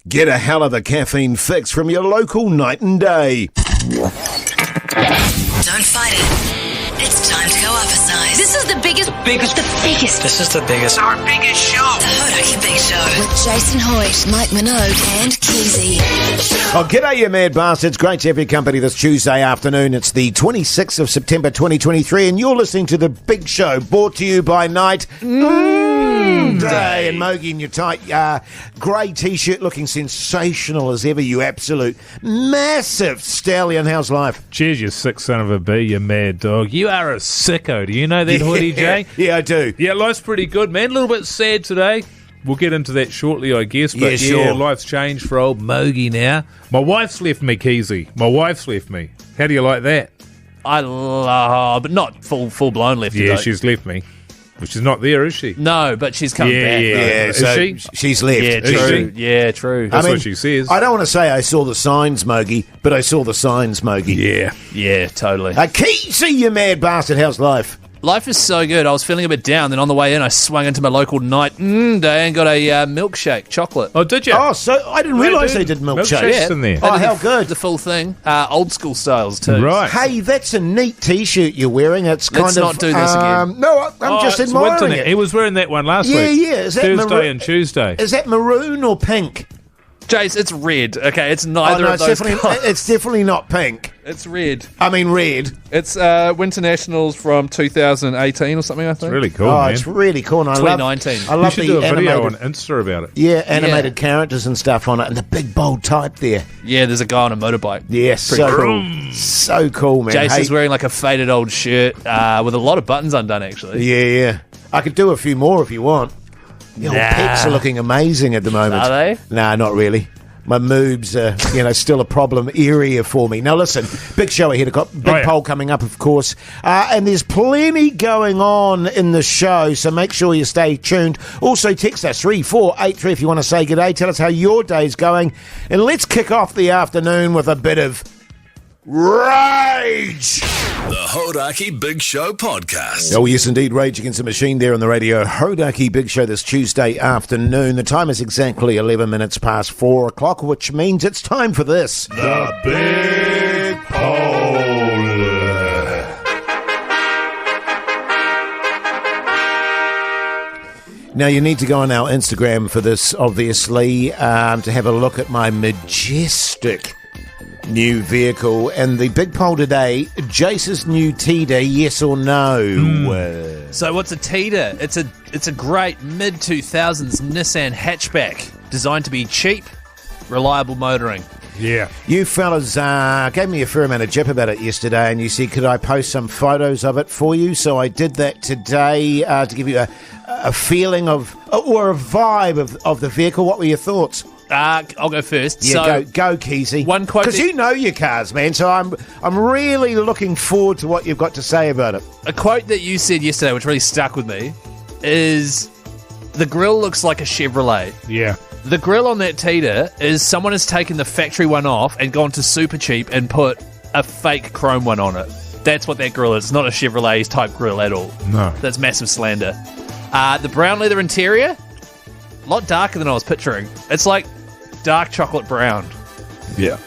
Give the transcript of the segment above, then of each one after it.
Get a hell of a caffeine fix from your local Night and Day. Don't fight it. It's time to go up a size. This is the biggest. This is the biggest. Our biggest show. The Hodaki Big Show. With Jason Hoyt, Mike Minogue, and Keyzie. Oh, g'day, you mad bastards. Great to have your company this Tuesday afternoon. It's the 26th of September 2023, and you're listening to The Big Show, brought to you by Night Day. And Mogey in your tight grey T-shirt, looking sensational as ever, you absolute massive stallion. How's life? Cheers, you sick son of a bee, you mad dog. You are a sicko. Do you know that hoodie, Jay? Yeah, I do. Yeah, life's pretty good, man. A little bit sad today. We'll get into that shortly, I guess. But Yeah, sure. Life's changed for old Mogey now. My wife's left me, Keyzie. My wife's left me. How do you like that? I love, but not full blown left. Yeah, though. she's left me. Well, she's not there, is she? No, but she's coming back. Yeah. Yeah, Is so she? she's left. Yeah, Is true. she? Yeah, true. That's what she says. I don't want to say I saw the signs, Mogey, but I saw the signs, Mogey. Yeah. Yeah, totally. Keyzie, you mad bastard. How's life? Life is so good. I was feeling a bit down. Then on the way in, I swung into my local Night Day and got a milkshake, chocolate. Oh, did you? Oh, so I didn't realise they did milkshakes. Milkshakes in there. Oh, They did how the- good. The full thing. Old school styles, too. Right. Hey, that's a neat T-shirt you're wearing. It's kind Let's of not do this again. No, I'm just it's admiring winter now. it. He was wearing that one last Yeah, week. yeah. Is that Thursday maroon- and Tuesday. Is that maroon or pink? Jace, it's red. Okay, it's Oh, neither no, of those colours. it's definitely not pink. It's red. I mean red. It's Winter Nationals from 2018 or something, I think. Really cool, Oh, man. it's really cool. And I 2019. I You love should the do a video on animated, Insta about it. animated characters and stuff on it, and the big bold type there. Yeah, there's a guy on a motorbike. Yeah, so cool. So cool, man. Jace Hey, is wearing like a faded old shirt with a lot of buttons undone, actually. yeah. I could do a few more if you want. The old Nah. pecs are looking amazing at the moment. Are they? Nah, not really. My moobs are, still a problem area for me. Now, listen, big show ahead. Big poll coming up, of course. And there's plenty going on in the show, so make sure you stay tuned. Also, text us 3483 if you want to say good day. Tell us how your day's going. And let's kick off the afternoon with a bit of rage. The Hodaki Big Show podcast. Oh, yes, indeed. Rage Against the Machine there on the radio. Hodaki Big Show this Tuesday afternoon. The time is exactly 11 minutes past 4 o'clock, which means it's time for this. The Big Poll. Now, you need to go on our Instagram for this, obviously, to have a look at my majestic new vehicle. And the big poll today, Jase's new Tiida, yes or no? So what's a Tiida? It's a great mid-2000s Nissan hatchback designed to be cheap, reliable motoring. Yeah. You fellas gave me a fair amount of jip about it yesterday, and you said, could I post some photos of it for you? So I did that today to give you a feeling of, or a vibe of the vehicle. What were your thoughts? I'll go first. Yeah, So go, Keyzie. one quote because that- you know your cars, man. So I'm really looking forward to what you've got to say about it. a quote that you said yesterday, which really stuck with me, is the grille looks like a Chevrolet. Yeah. The grille on that Tiida is someone has taken the factory one off and gone to super cheap and put a fake chrome one on it. That's what that grille is. It's not a Chevrolet type grille at all. No. That's massive slander. The brown leather interior, a lot darker than I was picturing. It's like dark chocolate brown. Yeah.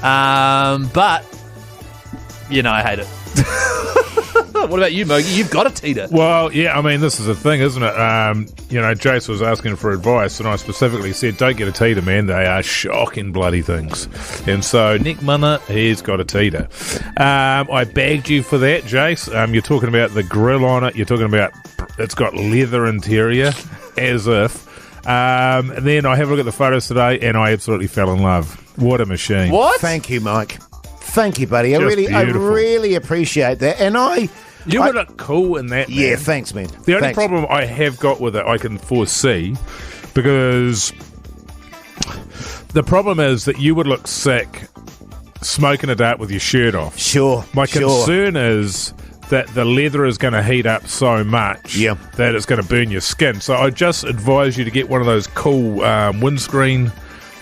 But, I hate it. What about you, Mogey? You've got a Tiida. Well, yeah, I mean, this is the thing, isn't it? Jase was asking for advice, and I specifically said, don't get a Tiida, man. They are shocking bloody things. And so, Nick Munna, he's got a Tiida. I bagged you for that, Jase. You're talking about the grill on it. You're talking about it's got leather interior, as if. And then I have a look at the photos today, and I absolutely fell in love. What a machine. What? Thank you, Mike. Thank you, buddy. I Just beautiful. really appreciate that. And You would look cool in that, man. yeah, thanks, man. The only Thanks. problem I have got with it, I can foresee, because the problem is that you would look sick smoking a dart with your shirt off. Sure. My sure. concern is that the leather is going to heat up so much that it's going to burn your skin. So I just advise you to get one of those cool windscreen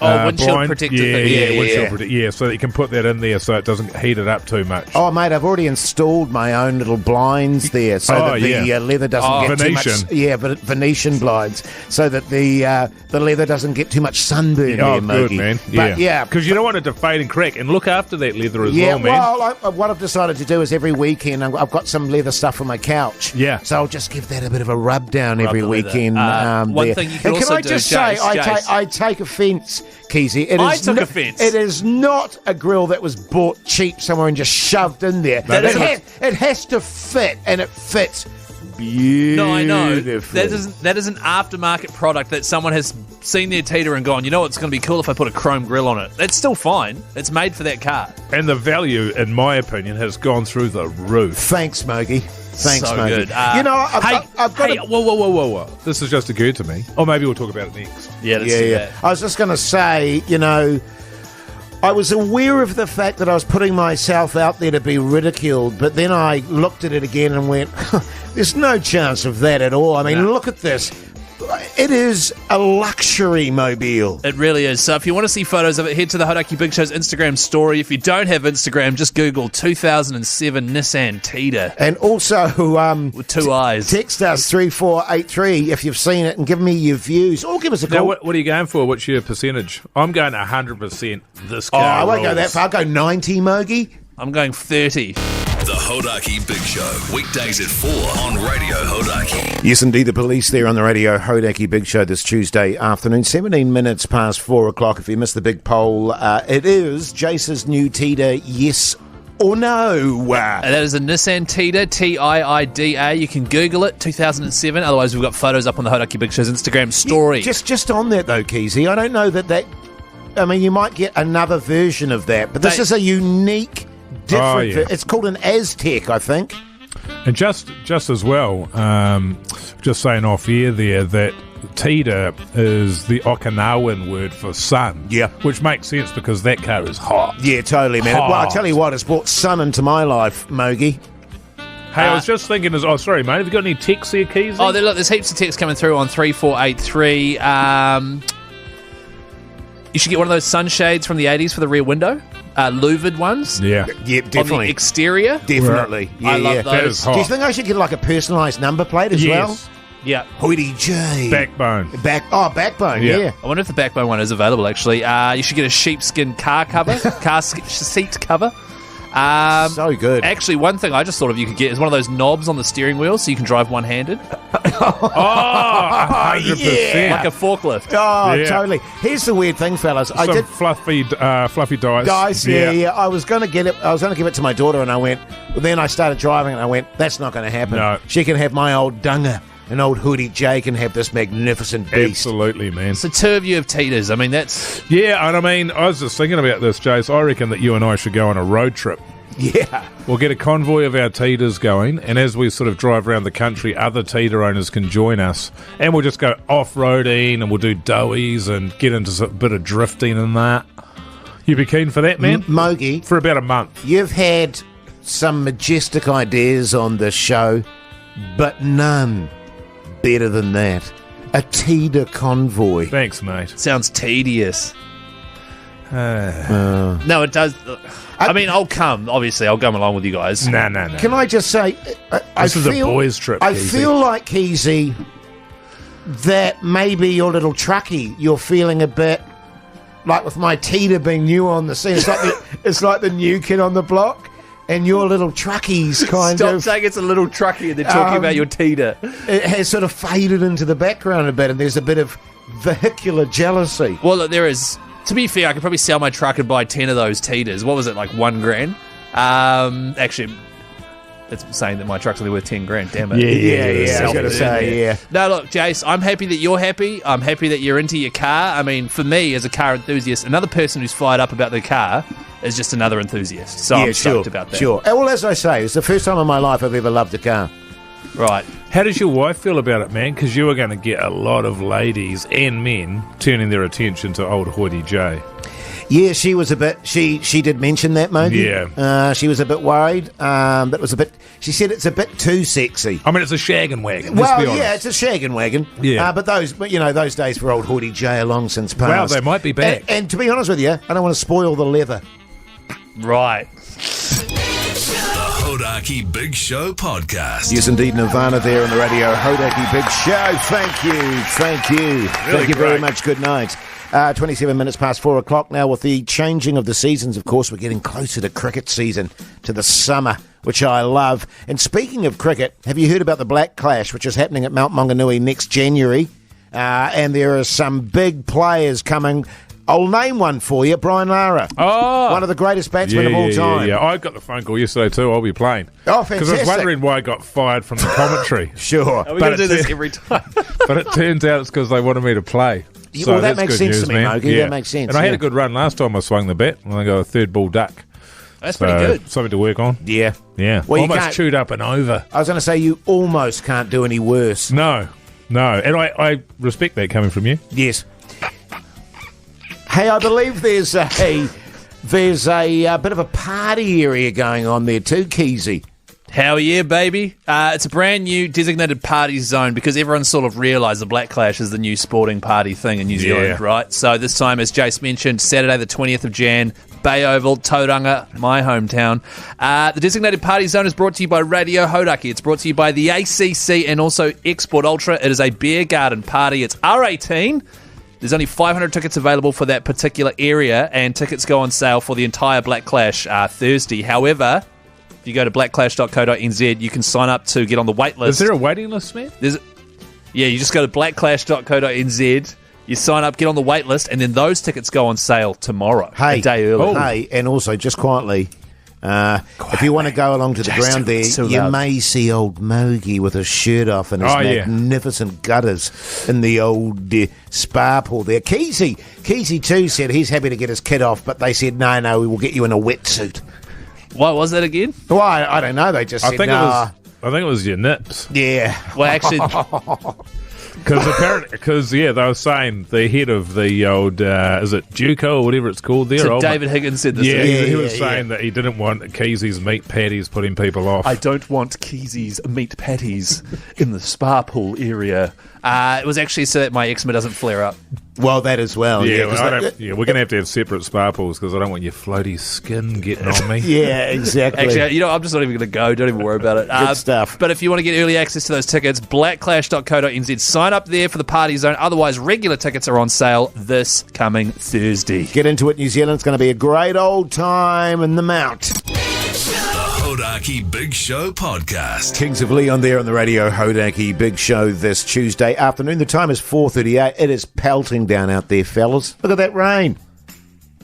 windshield protector thing. Yeah, windshield protector. Yeah, so that you can put that in there so it doesn't heat it up too much. Oh, mate, I've already installed my own little blinds there so that the leather doesn't get Venetian. too much... Yeah, Venetian blinds, so that the leather doesn't get too much sunburn there, good, Mogey. man. But, yeah. Because you don't want it to fade and crack. And look after that leather as well, man. Well, what I've decided to do is every weekend I've got some leather stuff on my couch. Yeah. So I'll just give that a bit of a rub down every weekend. One thing you can also I do, just Jase, say, Jase. I take offence, Keyzie. I took offence. It is not a grill that was bought cheap somewhere and just shoved in there. It has to fit, and it fits beautifully. No, I know. That is an aftermarket product that someone has seen their Tiida and gone, you know what's going to be cool if I put a chrome grille on it. That's still fine. It's made for that car. And the value, in my opinion, has gone through the roof. Thanks, Mogey. Thanks, so Mogey. good. I've got Whoa. This has just occurred to me. Or maybe we'll talk about it next. Yeah, let's do that. I was just going to say, I was aware of the fact that I was putting myself out there to be ridiculed, but then I looked at it again and went, there's no chance of that at all. I mean, look at this. It is a luxury mobile. It really is. So if you want to see photos of it, head to the Hodaki Big Show's Instagram story. If you don't have Instagram, just Google 2007 Nissan Tiida. And also, with two eyes. Text us 3483 if you've seen it and give me your views. Or give us a call. Now, what are you going for? What's your percentage? I'm going 100% this car. I won't go rules. that far. I'll go 90, Mogey. I'm going 30. The Hodaki Big Show, weekdays at 4 on Radio Hodaki. Yes, indeed, the police there on the Radio Hodaki Big Show this Tuesday afternoon, 17 minutes past 4 o'clock. If you missed the big poll, it is Jase's new Tiida, yes or no? That is a Nissan Tiida, Tiida. You can Google it, 2007. Otherwise, we've got photos up on the Hodaki Big Show's Instagram story. Just on that, though, Keyzie, I don't know that... I mean, you might get another version of that, but this is a unique... different. It's called an Aztec, I think. And just as well, just saying off air there that Tiida is the Okinawan word for sun. Yeah. Which makes sense because that car is hot. Yeah, totally, man. Hot. Well, I tell you what, it's brought sun into my life, Mogey. Hey, I was just thinking, sorry, mate, have you got any texts here, Keyzie? Oh, look, there's heaps of texts coming through on 3483. You should get one of those sunshades from the 80s for the rear window. Louvered ones. Yeah. Yeah, On definitely. the exterior. Definitely. Yeah, I love yeah. those. That is hot. Do you think I should get like a personalised number plate as well? Yeah. Hoity J. Backbone. Backbone, Yeah. yeah. I wonder if the backbone one is available, actually. You should get a sheepskin car cover, seat cover. So good. Actually, one thing I just thought of you could get is one of those knobs on the steering wheel so you can drive one-handed. Oh, 100%. yeah. Like a forklift. Oh, Yeah. totally. Here's the weird thing, fellas. I Some did fluffy dice. dice. Yeah. I was going to get it. I was going to give it to my daughter, and I went. Well, then I started driving, and I went. That's not going to happen. No. She can have my old Dunga, and old Hoodie J can have this magnificent beast. Absolutely, man. So two of you have Tiidas. I mean, that's... Yeah, and I mean, I was just thinking about this, Jase. I reckon that you and I should go on a road trip. Yeah. We'll get a convoy of our Tiidas going, and as we sort of drive around the country, other Tiida owners can join us, and we'll just go off-roading, and we'll do doughies and get into a bit of drifting and that. You be keen for that, man? Mogey, For about a month. you've had some majestic ideas on this show, but none better than that. A Tiida convoy. Thanks, mate. Sounds tedious. No, it does. I mean, I'll come. Obviously, I'll come along with you guys. No. Can I just say, This is a boys' trip, I Keyzie. feel like, Keyzie, that maybe your little truckie, you're feeling a bit like with my Tiida being new on the scene. It's like the new kid on the block, and your little truckie's kind Stop of... saying it's a little trucky and they're talking about your Tiida. It has sort of faded into the background a bit, and there's a bit of vehicular jealousy. Well, look, there is. To be fair, I could probably sell my truck and buy 10 of those Tiidas. What was it, like $1,000? Actually, that's saying that my truck's only worth 10 grand. Damn it. Yeah, I was going to say, yeah. No, look, Jase, I'm happy that you're happy. I'm happy that you're into your car. I mean, for me, as a car enthusiast, another person who's fired up about their car is just another enthusiast. So I'm stoked about that. Sure. Well, as I say, it's the first time in my life I've ever loved a car. Right. How does your wife feel about it, man? Because you are going to get a lot of ladies and men turning their attention to old Hoity J. Yeah, she was a bit. She did mention that, Mogey. Yeah. She was a bit worried. That was a bit. She said it's a bit too sexy. I mean, it's a shaggin' wagon. Well, let's be honest. yeah, it's a shaggin' wagon. Yeah. But those days for old Hoodie J are long since passed. Well, they might be back. And to be honest with you, I don't want to spoil the leather. Right. The Hodaki Big Show podcast. Yes, indeed, Nirvana there on the radio. Hodaki Big Show. Thank you. Thank you very great. much. Good night. 27 minutes past 4 o'clock now. With the changing of the seasons, of course, we're getting closer to cricket season, to the summer, which I love. And speaking of cricket, have you heard about the Black Clash, which is happening at Mount Maunganui next January? And there are some big players coming. I'll name one for you, Brian Lara. Oh. One of the greatest batsmen of all time. Yeah, I got the phone call yesterday too. I'll be playing. Oh, Because I was fantastic. wondering why I got fired from the commentary. Sure. Are we going to do this every time? But it turns out it's because they wanted me to play. Yeah, well, that that's makes good sense news, to me, man. Mogey. That makes sense, And I had yeah. a good run last time I swung the bat, and I got a third ball duck. That's pretty good. Something to work on. Yeah. Yeah. Well, you Almost can't- chewed up and over. I was going to say you almost can't do any worse. No. And I respect that coming from you. Yes. Hey, I believe there's a bit of a party area going on there too, Keyzie. Hell yeah, baby. It's a brand new designated party zone because everyone's sort of realised the Black Clash is the new sporting party thing in New Zealand, right? So this time, as Jase mentioned, Saturday the 20th of Jan, Bay Oval, Tauranga, my hometown. The designated party zone is brought to you by Radio Hodaki. It's brought to you by the ACC and also Export Ultra. It is a beer garden party. It's R18. There's only 500 tickets available for that particular area, and tickets go on sale for the entire Black Clash Thursday. However, if you go to blackclash.co.nz, you can sign up to get on the wait list. Is there a waiting list, man? You just go to blackclash.co.nz, you sign up, get on the wait list, and then those tickets go on sale tomorrow, a day early. Hey, and also, just quietly, if you want to go along to the ground there, you may see old Mogey with his shirt off and his magnificent gutters in the old spa pool there. Keyzie too said he's happy to get his kid off, but they said, no, we will get you in a wetsuit. What was that again? Well, I don't know. They just said, I think it was your nips. Yeah. Well, actually, Because they were saying the head of the old, is it Duco or whatever it's called there? so David Higgins said this. He was saying that he didn't want Keyzie's meat patties putting people off. I don't want Keyzie's meat patties in the spa pool area. It was actually so that my eczema doesn't flare up. Well, that as well. we're Yeah, going to have separate spa pools because I don't want your floaty skin getting on me. yeah, exactly. Actually, I'm just not even going to go. Don't even worry about it. Good stuff. But if you want to get early access to those tickets, blackclash.co.nz. Sign up there for the party zone. Otherwise, regular tickets are on sale this coming Thursday. Get into it, New Zealand. It's going to be a great old time in the Mount. Hodaki Big Show podcast. Kings of Leon there on the radio Hodaki Big Show this Tuesday afternoon. The time is 4:38. It is pelting down out there, fellas. Look at that rain.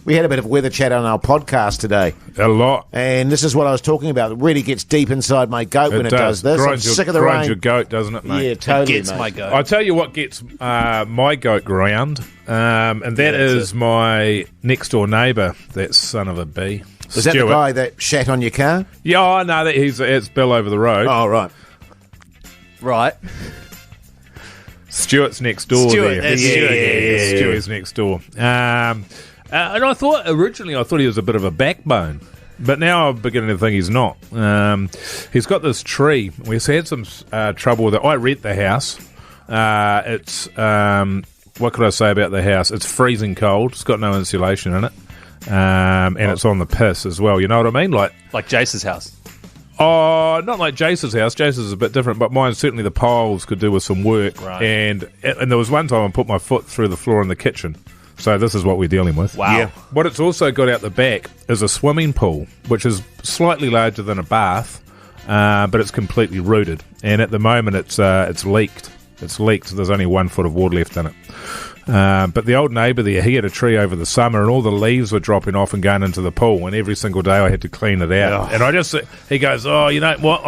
We had a bit of weather chat on our podcast today. A lot. And this is what I was talking about. It really gets deep inside my goat when it does this. I'm sick of the grinds rain. your goat, doesn't it, mate? Yeah, totally, Gets mate. my goat. I'll tell you what gets my goat ground, and that is my next door neighbour, that son of a bee. Was that the guy that shat on your car? Yeah, no, it's Bill over the road. Oh, right. Right. Stuart's next door Stuart, there. that's Stuart, yeah. Stuart's next door. And I thought, originally, he was a bit of a backbone. But now I'm beginning to think he's not. He's got this tree. We've had some trouble with it. I rent the house. It's, what could I say about the house? It's freezing cold. It's got no insulation in it. And it's on the piss as well. You know what I mean? Like Jase's house. Oh, not like Jase's house. Jase's is a bit different, but mine certainly the piles could do with some work. Right. And there was one time I put my foot through the floor in the kitchen. So this is what we're dealing with. Wow. Yeah. What it's also got out the back is a swimming pool, which is slightly larger than a bath, but it's completely rooted. And at the moment, it's leaked. It's leaked. There's only 1 foot of water left in it. But the old neighbour there, he had a tree over the summer and all the leaves were dropping off and going into the pool, and every single day I had to clean it out. And he goes, oh, you know what,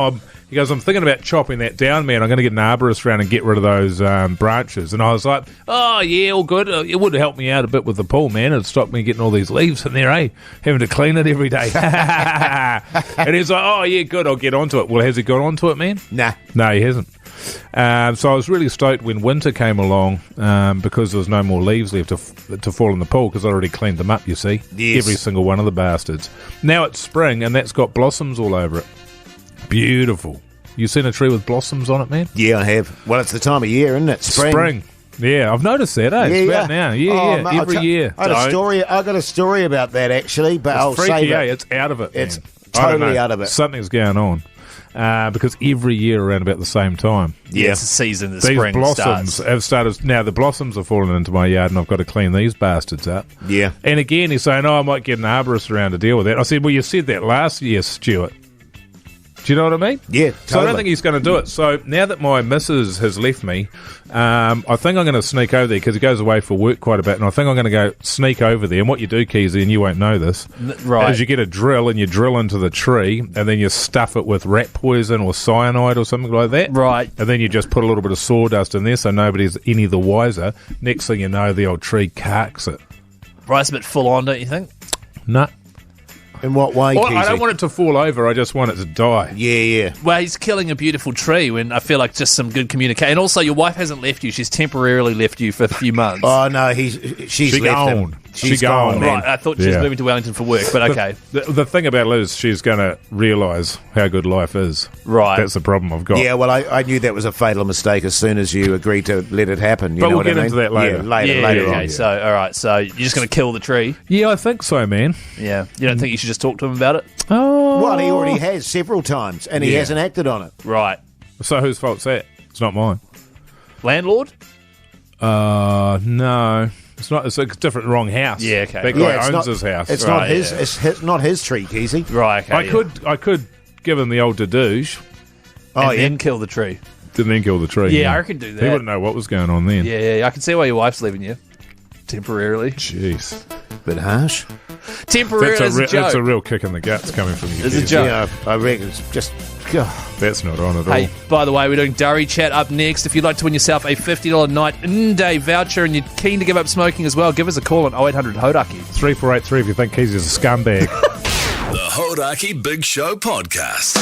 He goes, I'm thinking about chopping that down, man. I'm going to get an arborist around and get rid of those branches. And I was like, oh, yeah, all good. It would help me out a bit with the pool, man. It'd stop me getting all these leaves in there, eh? Having to clean it every day. And he's like, oh, yeah, good, I'll get onto it. Well, has he got onto it, man? Nah. No, he hasn't. So I was really stoked when winter came along because there was no more leaves left to fall in the pool because I already cleaned them up, you see. Yes. Every single one of the bastards. Now it's spring and that's got blossoms all over it. Beautiful. You seen a tree with blossoms on it, man? Yeah, I have. Well, it's the time of year, isn't it? Spring. Yeah, I've noticed that, eh? It's about now. Yeah, mate, every year. I got a story about that, actually, but I'll freaky, save it. It's out of it, man. It's totally out of it. Something's going on. Because every year around about the same time. Yeah, it's a season. The these spring blossoms starts. have started. Now the blossoms are falling into my yard, and I've got to clean these bastards up. Yeah. And again, he's saying, "Oh, I might get an arborist around to deal with that." I said, "Well, you said that last year, Stuart." Do you know what I mean? Yeah, So I totally. don't think he's going to do it. So now that my missus has left me, I think I'm going to sneak over there because he goes away for work quite a bit, and I think I'm going to go sneak over there. And what you do, Keyzie, and you won't know this, right. is you get a drill and you drill into the tree, and then you stuff it with rat poison or cyanide or something like that. Right. And then you just put a little bit of sawdust in there so nobody's any the wiser. Next thing you know, the old tree carks it. Right, it's a bit full on, don't you think? No. In what way, Well, I Keyzie? don't want it to fall over. I just want it to die. Yeah. Well, he's killing a beautiful tree when I feel like just some good communication. And also, your wife hasn't left you. She's temporarily left you for a few months. Oh, no, she's left him. gone. She's She gone, gone, man. Right, I thought she was moving to Wellington for work, but okay. The thing about it is she's going to realise how good life is. Right. That's the problem I've got. Yeah, well, I knew that was a fatal mistake as soon as you agreed to let it happen. You But know we'll what I get mean? into that later. Yeah, later okay. on. So, all right. So you're just going to kill the tree. Yeah, I think so, man. Yeah. You don't think you should just talk to him about it? Oh. Well, he already has several times, and he Yeah. hasn't acted on it. Right. So whose fault's that? It's not mine. Landlord? No. It's not. It's a different, wrong house. Yeah, okay. That Yeah, guy it's owns not- his house. It's Right, not his. yeah. It's not his tree, Keyzie. Right. Okay. I could give him the old dedouche Oh, and yeah. then kill the tree. and then kill the tree. Yeah, I reckon do He that. wouldn't know what was going on then. Yeah. I can see why your wife's leaving you. Temporarily. Jeez. Bit harsh. Temporarily as a joke. That's a real kick in the guts coming from you. It's a Keyzie. joke. Yeah, I reckon it's just. God. That's not on at all. Hey, by the way, we're doing Durry Chat up next. If you'd like to win yourself a $50 night in-day voucher and you're keen to give up smoking as well, give us a call on 0800 Hodaki. 3483 if you think Keizie's a scumbag. The Hodaki Big Show Podcast.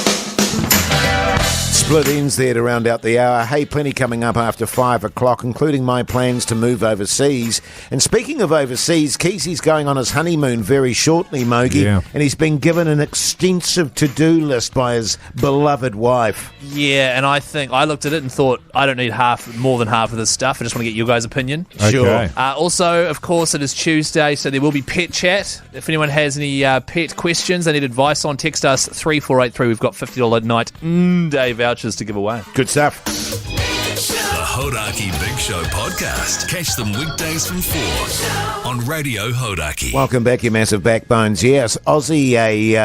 Split ends there to round out the hour. Hey, plenty coming up after 5 o'clock, including my plans to move overseas. And speaking of overseas, Keyzie's going on his honeymoon very shortly, Mogey. Yeah. And he's been given an extensive to-do list by his beloved wife. Yeah, and I think I looked at it and thought I don't need more than half of this stuff. I just want to get your guys' opinion. Sure. Okay. Also, of course, it is Tuesday, so there will be pet chat. If anyone has any pet questions they need advice on, text us 3483. We've got $50 night day vouchers to give away. Good stuff. The Hodaki Big Show Podcast. Catch them weekdays from 4 on Radio Hodaki. Welcome back, you massive backbones. Yes, Aussie,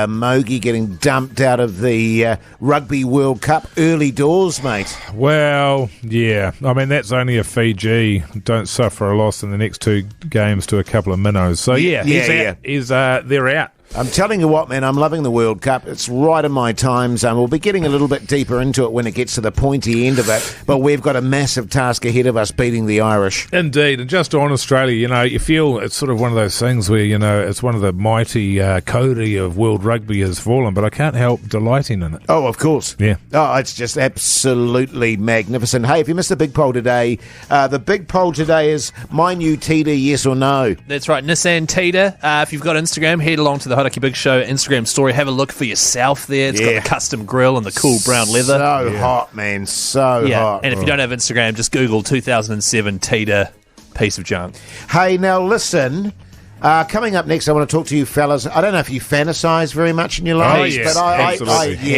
Mogey getting dumped out of the Rugby World Cup early doors, mate. Well, yeah. I mean, that's only a Fiji. Don't suffer a loss in the next 2 games to a couple of minnows. So, yeah, he's out. They're out. I'm telling you what, man, I'm loving the World Cup. It's right in my time zone. We'll be getting a little bit deeper into it when it gets to the pointy end of it, but we've got a massive task ahead of us beating the Irish. Indeed, and just on Australia, you know, you feel it's sort of one of those things where, you know, it's one of the mighty Cody of world rugby has fallen, but I can't help delighting in it. Oh, of course. Yeah. Oh, it's just absolutely magnificent. Hey, if you missed the big poll today, the big poll today is my new Tiida, yes or no? That's right, Nissan Tiida. If you've got Instagram, head along to the Hodaki Big Show Instagram story. Have a look for yourself there. It's got Yeah. the custom grill and the cool brown leather. So hot, man. So hot. And if you don't have Instagram, just Google 2007 Tiida piece of junk. Hey, now listen. Coming up next, I want to talk to you fellas. I don't know if you fantasize very much in your lives, yes, but I absolutely.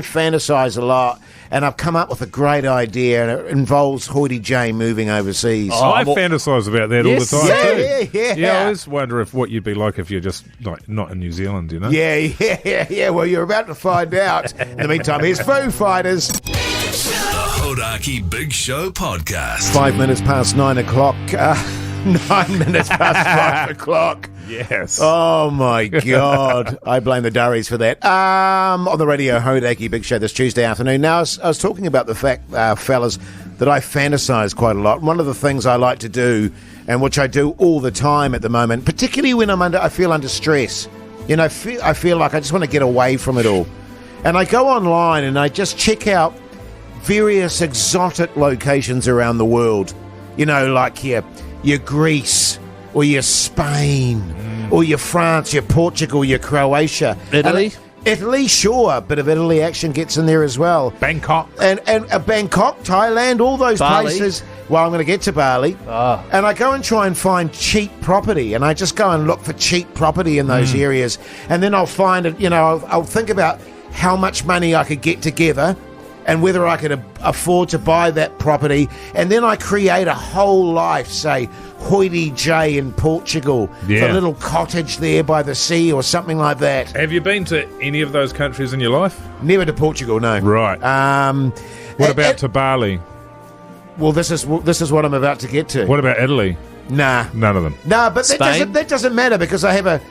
fantasize a lot, and I've come up with a great idea, and it involves Hoity J moving overseas. Oh, I fantasize about that all the time too. Yeah. I always wonder what you'd be like if you're just like not in New Zealand, you know? Yeah. Well, you're about to find out. In the meantime, here's Foo Fighters. The Hodaki Big Show Podcast. 5 minutes past 9 o'clock. 9 minutes past 5 o'clock. Yes. Oh, my God. I blame the Durries for that. On the radio, Hodaki Big Show this Tuesday afternoon. Now, I was talking about the fact, fellas, that I fantasize quite a lot. One of the things I like to do, and which I do all the time at the moment, particularly when I feel under stress. You know, I feel like I just want to get away from it all. And I go online and I just check out various exotic locations around the world. You know, like your Greece, or your Spain, or your France, your Portugal, your Croatia. Italy? Italy, sure. A bit of Italy action gets in there as well. Bangkok. And Bangkok, Thailand, all those Bali. places. Well, I'm going to get to Bali. Oh. And I go and try and find cheap property. And I just go and look for cheap property in those areas. And then I'll find it, I'll think about how much money I could get together and whether I could afford to buy that property. And then I create a whole life, say, Hoity J in Portugal, Yeah. a little cottage there by the sea or something like that. Have you been to any of those countries in your life? Never to Portugal, no. Right. What about to Bali? Well, this is what I'm about to get to. What about Italy? Nah. None of them. Nah, but Spain? that doesn't matter because I have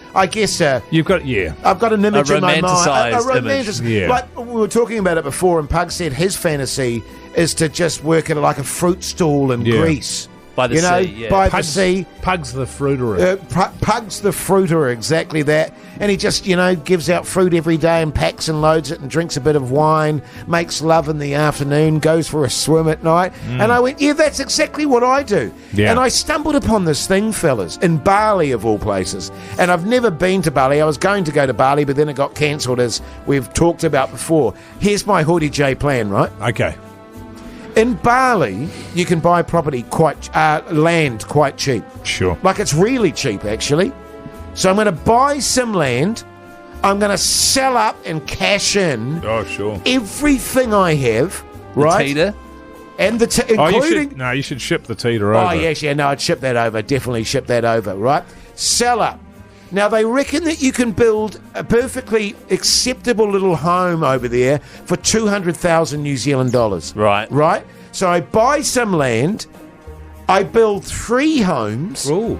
You've got, yeah. I've got an image in my mind. romanticised image. Yeah. Like we were talking about it before, and Pug said his fantasy is to just work at like a fruit stall in Yeah. Greece. By the sea, yeah. By the sea. Pug's the fruiterer. Pug's the fruiter, exactly that. And he just, gives out fruit every day and packs and loads it and drinks a bit of wine, makes love in the afternoon, goes for a swim at night. And I went, yeah, that's exactly what I do. Yeah. And I stumbled upon this thing, fellas, in Bali of all places. And I've never been to Bali. I was going to go to Bali, but then it got cancelled, as we've talked about before. Here's my Hoodie J plan, right? Okay. In Bali, you can buy land quite cheap. Sure. Like it's really cheap, actually. So I'm going to buy some land. I'm going to sell up and cash in Oh, sure. everything I have, The right? Tiida? And including... You should ship the Tiida over. Oh, yes, yeah, no, I'd ship that over. Definitely ship that over, right? Sell up. Now, they reckon that you can build a perfectly acceptable little home over there for 200,000 New Zealand dollars. Right. Right? So I buy some land. I build 3 homes. Ooh.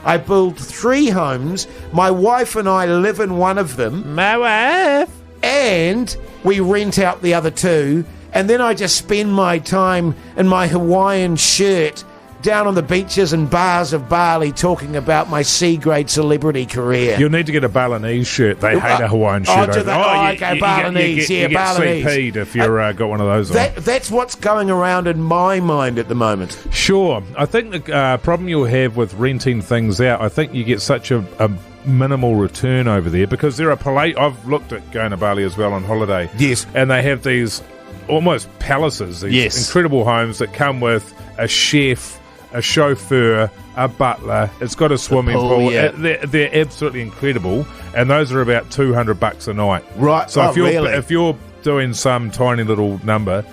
I build 3 homes. My wife and I live in one of them. My wife. And we rent out the other 2. And then I just spend my time in my Hawaiian shirt down on the beaches and bars of Bali talking about my C-grade celebrity career. You'll need to get a Balinese shirt. They hate a Hawaiian shirt. do they? Okay, Balinese. You get Balinese. CP'd if you've got one of those on. That's what's going around in my mind at the moment. Sure. I think the problem you'll have with renting things out, I think you get such a minimal return over there because there are I've looked at going to Bali as well on holiday. Yes. And they have these almost palaces, these incredible homes that come with a chef, a chauffeur, a butler. It's got a swimming pool. Yeah. They're absolutely incredible, and those are about $200 a night. Right. So really? if you're doing some tiny little number,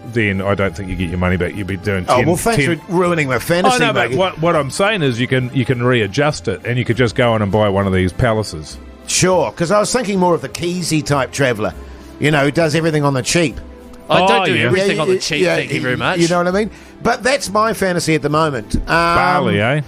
then I don't think you get your money back. You'll be doing 10. Oh, well, thanks for ruining my fantasy, Oh, no, but Mogey. what I'm saying is you can readjust it, and you could just go on and buy one of these palaces. Sure, because I was thinking more of the Keyzie type traveller, who does everything on the cheap. I don't do yeah. everything on the cheap, thank you very much. You know what I mean? But that's my fantasy at the moment. Bali, eh?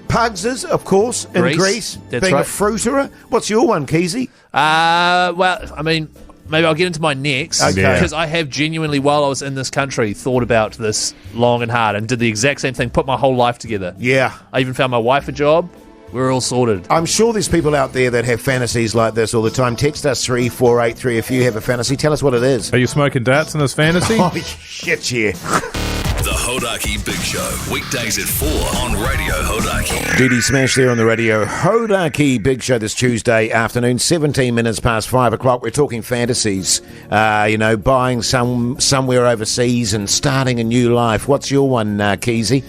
Pugs, of course, in Greece, That's being right. a fruiterer. What's your one, Keyzie? Well, I mean, maybe I'll get into my next Okay. because I have genuinely, while I was in this country, thought about this long and hard and did the exact same thing, put my whole life together. Yeah. I even found my wife a job. We're all sorted. I'm sure there's people out there that have fantasies like this all the time. Text us 3483 if you have a fantasy. Tell us what it is. Are you smoking darts in this fantasy? Oh, shit, yeah. The Hodaki Big Show, weekdays at 4 on Radio Hodaki. Didi Smash there on the radio. Hodaki Big Show this Tuesday afternoon, 17 minutes past 5 o'clock. We're talking fantasies, buying somewhere overseas and starting a new life. What's your one, Keyzie?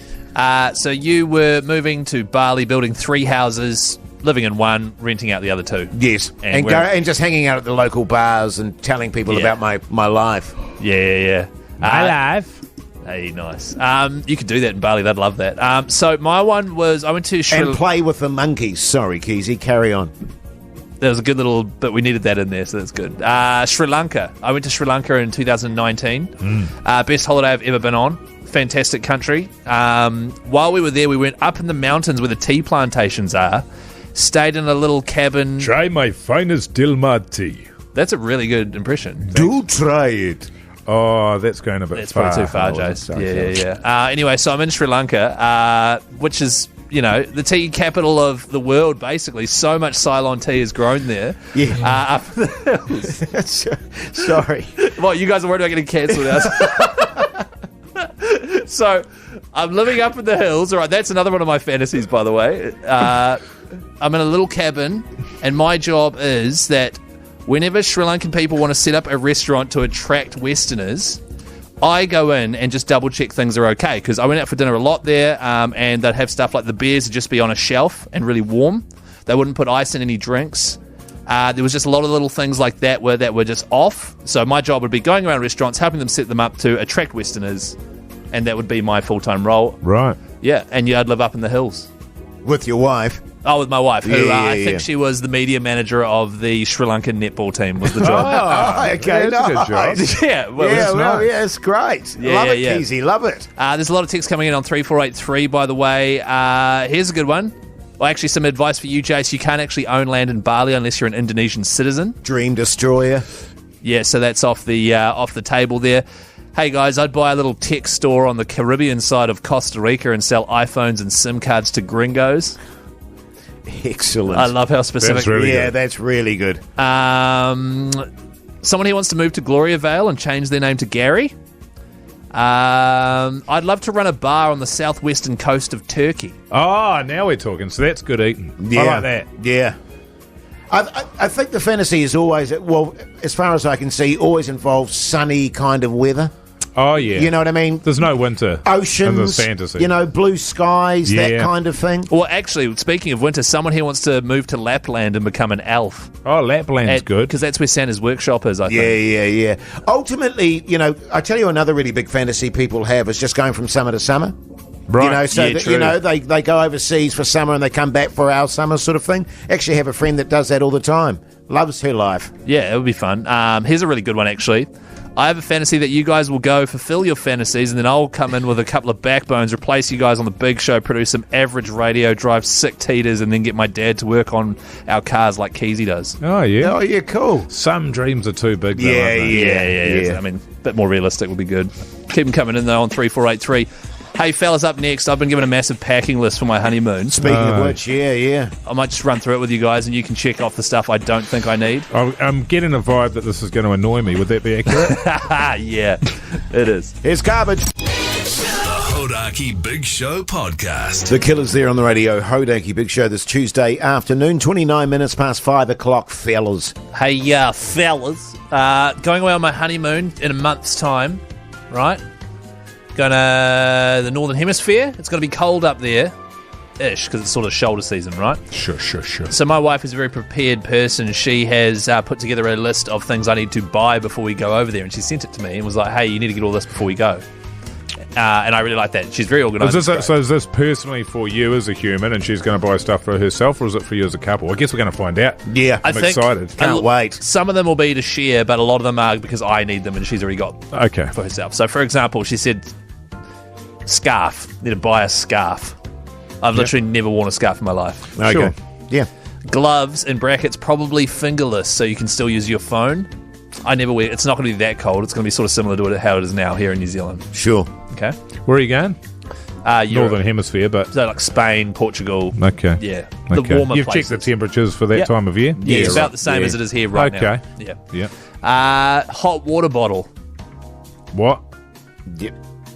So you were moving to Bali, building 3 houses, living in one, renting out the other 2. Yes, And and just hanging out at the local bars and telling people Yeah. about my life. Yeah. My life. Hey, nice. You could do that in Bali. They'd love that. So my one was I went to And play with the monkeys. Sorry, Keyzie, carry on. There was a good little, but we needed that in there, so that's good. Sri Lanka. I went to Sri Lanka in 2019. Best holiday I've ever been on. fantastic country. While we were there, we went up in the mountains where the tea plantations are, stayed in a little cabin. Try my finest Dilmah tea. That's a really good impression. Do try it. Oh, that's going a bit That's far. probably too far, Jase. Yeah. Anyway, so I'm in Sri Lanka, which is, the tea capital of the world, basically. So much Ceylon tea is grown there. Yeah. Up in the hills. Sorry. What, you guys are worried about getting cancelled out? So, I'm living up in the hills. All right, that's another one of my fantasies, by the way. I'm in a little cabin, and my job is that whenever Sri Lankan people want to set up a restaurant to attract Westerners, I go in and just double check things are okay, because I went out for dinner a lot there, and they'd have stuff like the beers would just be on a shelf and really warm. They wouldn't put ice in any drinks. There was just a lot of little things like that were just off. So my job would be going around restaurants, helping them set them up to attract Westerners, and that would be my full-time role. Right. Yeah, and I'd live up in the hills. With your wife. Oh, with my wife, who I think yeah. she was the media manager of the Sri Lankan netball team, was the job. Oh, okay. That's a good job. Yeah, well, it's great. Love it, Keyzie. Love it. There's a lot of texts coming in on 3483, by the way. Here's a good one. Well, actually, some advice for you, Jase. You can't actually own land in Bali unless you're an Indonesian citizen. Dream destroyer. Yeah, so that's off the table there. Hey, guys, I'd buy a little tech store on the Caribbean side of Costa Rica and sell iPhones and SIM cards to gringos. Excellent. I love how specific. That's really good. That's really good. Someone here wants to move to Gloria Vale and change their name to Gary. I'd love to run a bar on the southwestern coast of Turkey. Oh, now we're talking. So that's good eating. Yeah. I like that. Yeah. I think the fantasy is always, well, as far as I can see, always involves sunny kind of weather. Oh, yeah. You know what I mean? There's no winter Oceans, in this fantasy. Blue skies, that kind of thing. Well, actually, speaking of winter, someone here wants to move to Lapland and become an elf. Oh, Lapland's good. Because that's where Santa's workshop is, I think. Yeah. Ultimately, I tell you another really big fantasy people have is just going from summer to summer. Right. True. They go overseas for summer and they come back for our summer sort of thing. Actually have a friend that does that all the time. Loves her life. Yeah, it would be fun. Here's a really good one, actually. I have a fantasy that you guys will go fulfill your fantasies, and then I'll come in with a couple of backbones, replace you guys on the big show, produce some average radio, drive sick Tiidas, and then get my dad to work on our cars like Keyzie does. Oh, yeah. Oh, yeah, cool. Some dreams are too big, though, Yeah. aren't they? Yeah. I mean, a bit more realistic would be good. Keep them coming in, though, on 3483. Hey, fellas, up next, I've been given a massive packing list for my honeymoon. Speaking of which, yeah. I might just run through it with you guys, and you can check off the stuff I don't think I need. I'm getting a vibe that this is going to annoy me. Would that be accurate? Yeah, it is. Here's garbage. The Hodaki Big Show Podcast. The Killers there on the radio. Hodaki Big Show this Tuesday afternoon, 29 minutes past 5 o'clock, fellas. Hey, fellas. Going away on my honeymoon in a month's time, right? Going to the Northern Hemisphere. It's going to be cold up there-ish, because it's sort of shoulder season, right? Sure. So my wife is a very prepared person. She has put together a list of things I need to buy before we go over there, and she sent it to me and was like, hey, you need to get all this before we go. And I really like that. She's very organised. So is this personally for you as a human, and she's going to buy stuff for herself, or is it for you as a couple? I guess we're going to find out. Yeah. I'm excited. Can't wait. Some of them will be to share, but a lot of them are because I need them and she's already got Okay. for herself. So, for example, she said, scarf. Need to buy a scarf. I've literally never worn a scarf in my life. Okay. Sure. Yeah. Gloves, in brackets, probably fingerless, so you can still use your phone. I never wear. It's not going to be that cold. It's going to be sort of similar to how it is now here in New Zealand. Sure. Okay. Where are you going? Europe. Northern Hemisphere, but... So like Spain, Portugal. Okay. Yeah. Okay. The warmer You've places. checked the temperatures for that time of year? Yeah, it's right. about the same Yeah. as it is here right now. Okay. Yeah. Yeah. Hot water bottle. What? Yep.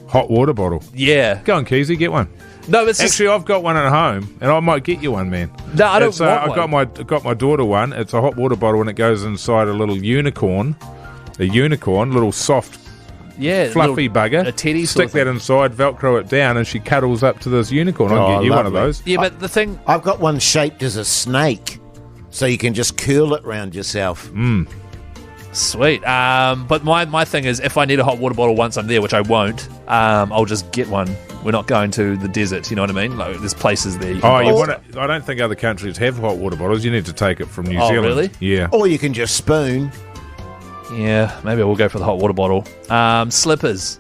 Hot water bottle. Yeah. Go on, Keyzie, get one. No, it's just... Actually, I've got one at home, and I might get you one, man. No, I don't It's, want I've one. got my daughter one. It's a hot water bottle, and it goes inside a little unicorn. A unicorn, little soft, Yeah. fluffy little- bugger. A teddy sort Stick of that inside, Velcro it down, and she cuddles up to this unicorn. I'll Oh, get you one of lovely. those. Yeah, but the thing... I've got one shaped as a snake, so you can just curl it round yourself. Sweet. But my thing is, if I need a hot water bottle once I'm there, which I won't, I'll just get one. We're not going to the desert, you know what I mean? Like, there's places there. You can buy stuff. I don't think other countries have hot water bottles. You need to take it from New Oh, Zealand. really? Yeah. Or you can just spoon. Yeah, maybe I will go for the hot water bottle. Slippers.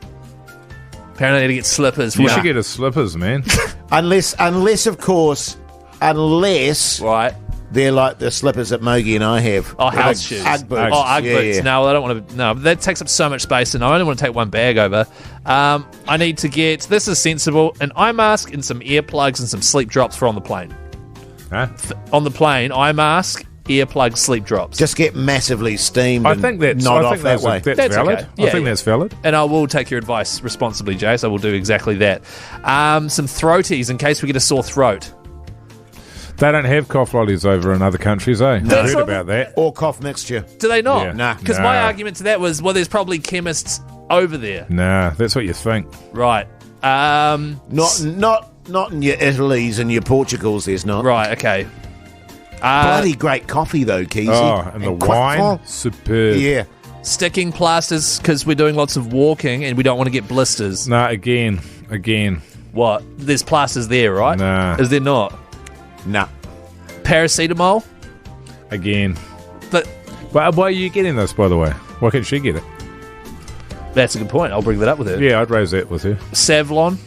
Apparently, I need to get slippers. You should get his slippers, man. Unless, of course, right. they're like the slippers that Mogey and I have. Oh, house shoes. Ugg boots. Oh, Ugg boots. Yeah. No, I don't want to. No, that takes up so much space, and I only want to take one bag over. I need to get. This is sensible. An eye mask and some earplugs and some sleep drops for on the plane. Huh? On the plane, eye mask, earplugs, sleep drops. Just get massively steamed. I think that's not I off think that way. That's valid. okay. Yeah, I think that's valid. And I will take your advice responsibly, Jase. I will do exactly that. Some throaties in case we get a sore throat. They don't have cough lollies over in other countries, eh? No. I heard about that. Or cough mixture. Do they not? Yeah. Nah. Because my argument to that was, well, there's probably chemists over there. Nah, that's what you think. Right. Not in your Italys and your Portugals. There's not. Right, okay. Bloody great coffee though, Keyzie. Oh, and the wine, croissant. superb. Yeah. Sticking plasters because we're doing lots of walking and we don't want to get blisters. Nah, again. What? There's plasters there, right? Nah. Is there not? Nah. Paracetamol? Again. But Why are you getting this, by the way? Why can't she get it? that's a good point. I'll bring that up with her. Yeah, I'd raise that with her. Savlon?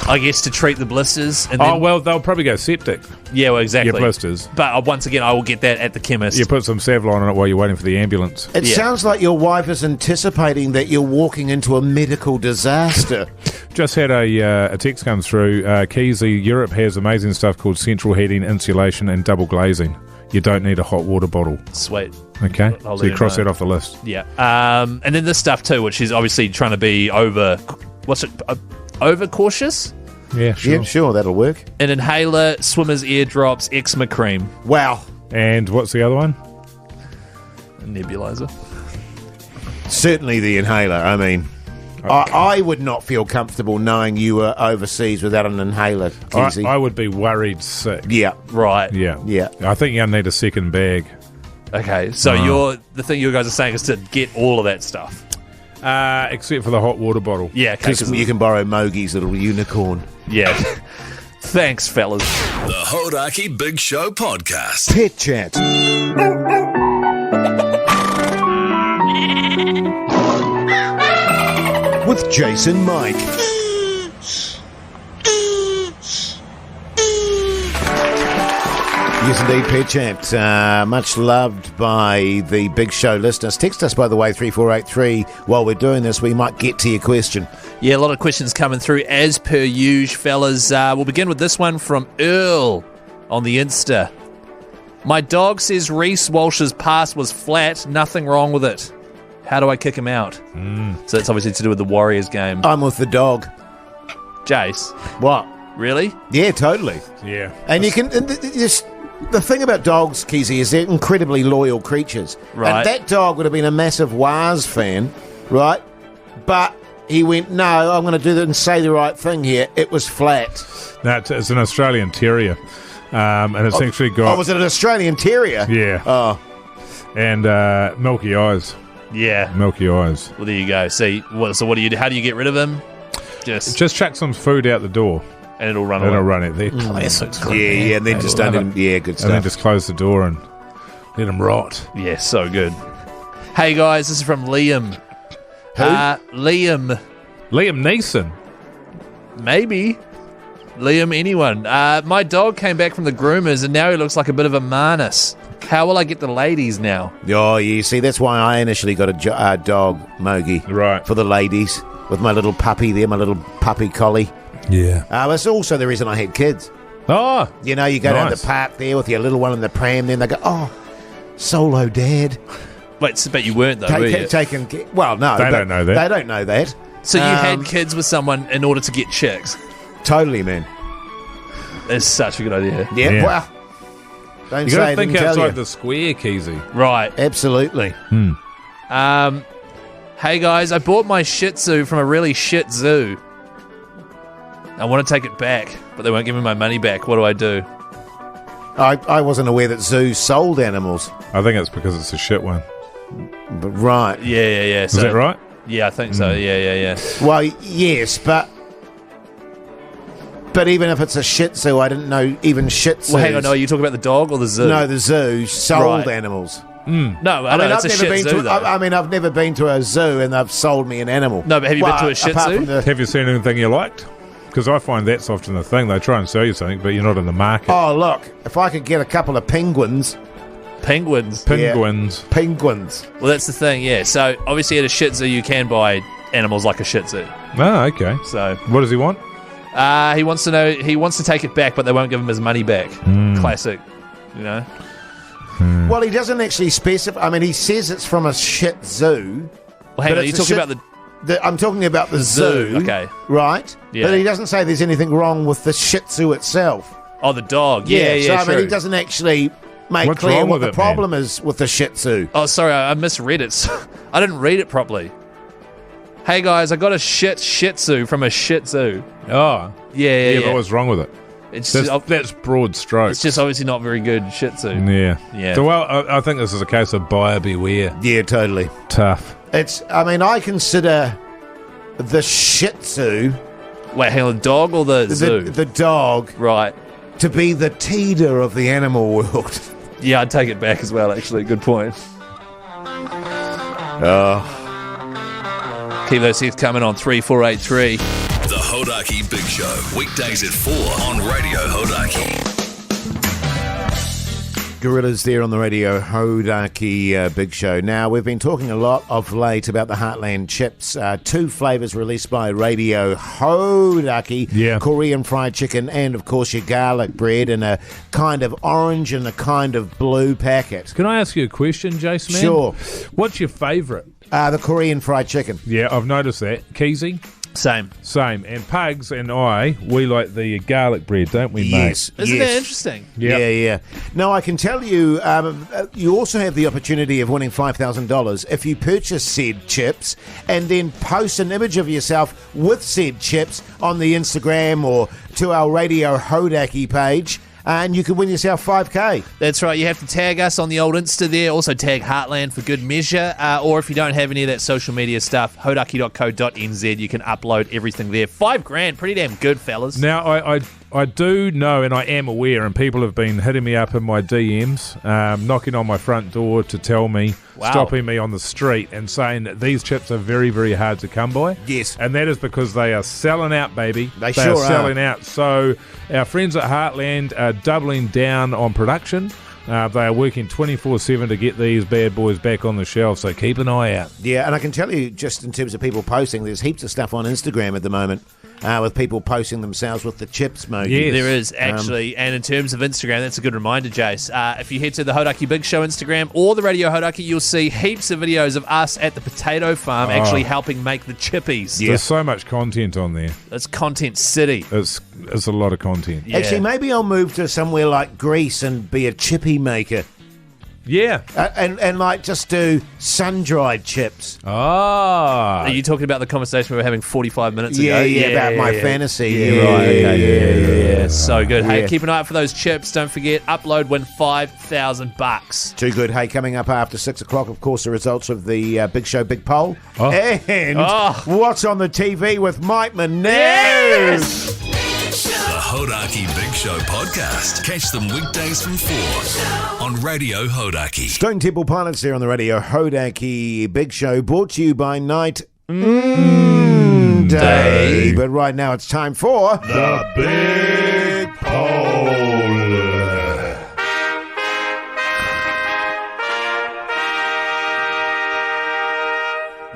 I guess to treat the blisters. And then, Oh, well, they'll probably go septic. yeah, well, exactly. Your blisters. But once again, I will get that at the chemist. You put some Savlon on it while you're waiting for the ambulance. It Yeah. sounds like your wife is anticipating that you're walking into a medical disaster. Just had a text come through. Keyzie, Europe has amazing stuff called central heating, insulation, and double glazing. You don't need a hot water bottle. Sweet. Okay? I'll So let you her cross know. that off the list. Yeah. And then this stuff too, which is obviously trying to be over cautious. Yeah, sure. Yeah, sure, that'll work. An inhaler, swimmer's eardrops, eczema cream, Wow. And what's the other one? a nebulizer. Certainly the inhaler. I mean, I would not feel comfortable knowing you were overseas without an inhaler, Keyzie. I would be worried sick. Yeah. Right. Yeah. Yeah. I think you'll need a second bag. Okay. So the thing you guys are saying is to get all of that stuff. Except for the hot water bottle. Yeah. Okay, Because you can borrow Mogey's little unicorn. yeah. Thanks, fellas. The Hodaki Big Show Podcast. Pet chat. With Jason Mike. Yes, indeed, Pet Chat. Much loved by the Big Show listeners. Text us, by the way, 3483. While we're doing this, we might get to your question. Yeah, a lot of questions coming through as per usual, fellas. We'll begin with this one from Earl on the Insta. My dog says Reece Walsh's pass was flat. Nothing wrong with it. How do I kick him out? So that's obviously to do with the Warriors game. I'm with the dog. Jace, What? really? Yeah, totally. Yeah. And you can... The thing about dogs, Keyzie, is they're incredibly loyal creatures. Right. And that dog would have been a massive Waz fan, right? But he went, no, I'm going to do that and say the right thing here. It was flat. No, it's an Australian Terrier. And it's actually got... Oh, was it an Australian Terrier? Yeah. Oh, And milky eyes. Yeah. Milky eyes. Well, there you go. See, so what do you do? How do you get rid of him? Just chuck some food out the door. And it'll run And it'll away. run it there. yeah, and then just don't even... Yeah, good And then stuff. just close the door and let them rot. Yeah, so good. Hey guys, this is from Liam. Who? Liam. Liam Neeson. Maybe. Liam, anyone. My dog came back from the groomers and now he looks like a bit of a manus. How will I get the ladies now? Oh, yeah, see, that's why I initially got a dog, Mogey. Right. For the ladies, with my little puppy there, my little puppy collie. Yeah. That's also the reason I had kids. Oh. You know, you go down Nice. the park there with your little one in the pram, then they go, oh, solo dad. Wait, but you weren't though, were you? Well, no. They don't know that. They don't know that. So you had kids with someone in order to get chicks? Totally, man. That's such a good idea. Yeah, Yeah. well, don't You say got I to think didn't tell outside you. the square, Keyzie. Right. Absolutely. Hey guys, I bought my Shih Tzu from a really shit zoo. I want to take it back, but they won't give me my money back. What do I do? I wasn't aware that zoos sold animals. I think it's because it's a shit one. But right. Yeah. Is that right? Yeah, I think so. Yeah. Well, yes, but even if it's a Shih Tzu, I didn't know even Shih Tzus. Well, hang on. No, are you talking about the dog or the zoo? No, the zoo sold Right. animals. No, I mean, it's a shih tzu, though. I've never been to a zoo and they've sold me an animal. No, but have you been to a shih tzu? Have you seen anything you liked? Because I find that's often the thing. They try and sell you something, but you're not in the market. Oh, look, if I could get a couple of penguins. Penguins. Penguins. Well, that's the thing, yeah. So, obviously, at a shih tzu, you can buy animals like a shih tzu. Oh, okay. So, what does he want? He wants to take it back, but they won't give him his money back. Classic, you know? Well, he doesn't actually specify. I mean, he says it's from a shih tzu. Well, hang on, you're talking about I'm talking about the zoo. Okay. Right? Yeah. But he doesn't say there's anything wrong with the shih tzu itself. Oh, the dog. Yeah, So, I true. mean, he doesn't actually make What's clear wrong what with the it, problem is with the shih tzu. Oh, sorry, I misread it. I didn't read it properly. Hey, guys, I got a shih tzu from a shih tzu. Oh. Yeah. But what's wrong with it? That's broad strokes. It's just obviously not very good shih tzu. Yeah. So, well, I think this is a case of buyer beware. Yeah, totally. Tough. I consider the shih tzu... Wait, hang on, the dog or the zoo? The dog... Right. To be the Tiida of the animal world. Yeah, I'd take it back as well, actually. Good point. Keep those hits coming on 3483. The Hodaki Big Show, weekdays at 4 on Radio Hodaki. Gorillas there on the Radio Hodaki Big Show. Now, we've been talking a lot of late about the Heartland chips. 2 flavours released by Radio Hodaki. Yeah. Korean fried chicken and, of course, your garlic bread in a kind of orange and a kind of blue packet. Can I ask you a question, Jase, man? Sure. What's your favourite? The Korean fried chicken. Yeah, I've noticed that. Keyzie? Same. And Pugs and I, we like the garlic bread, don't we, mate? Yes. Isn't that interesting? Yep. Yeah. Now, I can tell you, you also have the opportunity of winning $5,000 if you purchase said chips and then post an image of yourself with said chips on the Instagram or to our Radio Hodaki page. And you could win yourself $5,000. That's right. You have to tag us on the old Insta there. Also tag Heartland for good measure. Or if you don't have any of that social media stuff, hodaki.co.nz. You can upload everything there. $5,000. Pretty damn good, fellas. Now, I do know and I am aware, and people have been hitting me up in my DMs, knocking on my front door to tell me, stopping me on the street and saying that these chips are very, very hard to come by. Yes. And that is because they are selling out, baby. They sure are selling out. So our friends at Heartland are doubling down on production. They are working 24/7 to get these bad boys back on the shelf, so keep an eye out. Yeah, and I can tell you, just in terms of people posting, there's heaps of stuff on Instagram at the moment with people posting themselves with the chips, Mogey. Yes. There is, actually. And in terms of Instagram, that's a good reminder, Jase. If you head to the Hodaki Big Show Instagram or the Radio Hodaki, you'll see heaps of videos of us at the potato farm actually helping make the chippies. There's so much content on there. It's content city. It's a lot of content. Yeah. Actually, maybe I'll move to somewhere like Greece and be a chippy maker. Yeah. And like just do sun-dried chips. Are you talking about the conversation we were having 45 minutes ago? Yeah, about my fantasy. Yeah, right, okay. Yeah. So good. Hey, keep an eye out for those chips. Don't forget, upload, win $5,000. Too good. Hey, coming up after 6 o'clock, of course, the results of the Big Show Big Poll. And what's on the TV with Mike Minogue. Yes! The Hodaki Big Show podcast. Catch them weekdays from 4 on Radio Hodaki. Stone Temple Pilots there on the Radio Hodaki Big Show, brought to you by Night Day. But right now it's time for The Big Poll.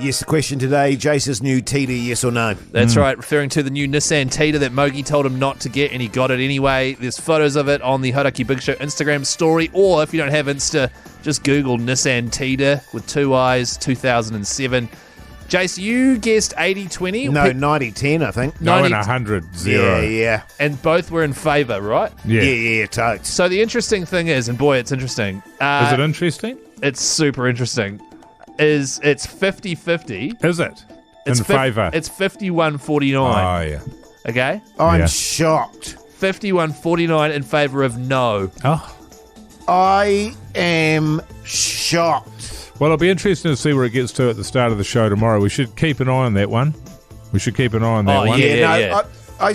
Yes, the question today, Jase's new Tiida, yes or no? That's right, referring to the new Nissan Tiida that Mogey told him not to get, and he got it anyway. There's photos of it on the Hodaki Big Show Instagram story, or if you don't have Insta, just Google Nissan Tiida with 2 eyes, 2007. Jace, you guessed 80-20? No, 90-10, I think. 90 and 100-0. Yeah. And both were in favour, right? Yeah. Totes. So the interesting thing is, and boy, it's interesting. Is it interesting? It's super interesting. It's 50-50. Is it? In favour? It's 51-49. Oh, yeah. Okay? I'm shocked. 51-49 in favour of no. Oh. I am shocked. Well, it'll be interesting to see where it gets to at the start of the show tomorrow. We should keep an eye on that one. Yeah. I